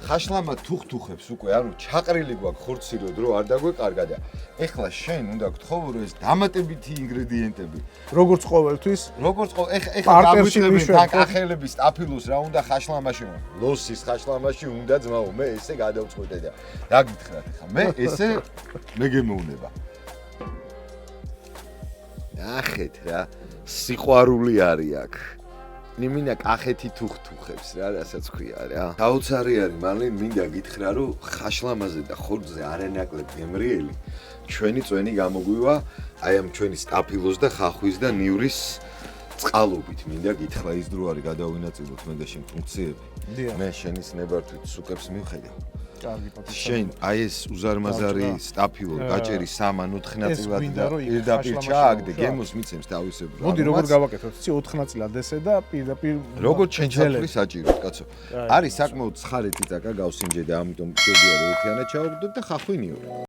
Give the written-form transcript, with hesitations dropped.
ხაშლამა თუხთუხებს უკვე, ანუ ჩაყრილი გვაქვს ხორცი დრო არ დაგვეკარგა და ეხლა შენ უნდა გთხოვო რომ ეს დამატებითი ინგრედიენტები როგორც ყოველთვის ეხლა გაგვიწევენ დაკახელების სტაფილოს რა უნდა ხაშლამაში ლოსის ხაშლამაში უნდა ძმაო მე ესე გადავწყვეტე და დაგითხრათ ხა მე ესე მე გემოვნება ახეთ რა სიყვარული არის აქ ნიმინა კახეთი თუხთუხებს რა რასაც ქვია რა დაუცარი არის მალე მინდა გითხრა რომ ხაშლამაზე და ხორცზე არანაკლებ გემრიელი ჩვენი წვენი გამოგვივა აი ამ ჩვენი სტაფილოს და ხახვის და ნივრის წყალობით მინდა გითხრა ის დრო არის გადავინაწილოთ მე და შენ ფუნქციები მე შენის ნებართვით სუკებს მივხედავ კარგი პატარა შენ აი ეს უზარმაზარი სტაფილო გაჭერი 3-4 ნაწილად და პირდაპირ ჩააგდე გემოს მიცემს თავისებურად მოდი როგორ გავაკეთოთ იცი 4 ნაწილად ესე და პირდაპირ როგორ ჩვენ ჩავხრი საჭიროდ კაცო არის საკმაოდ ცხარე წიწაკა გავსინჯე და ამიტომ შევიდე ერთიანად ჩავაგდოთ და ხახვინიო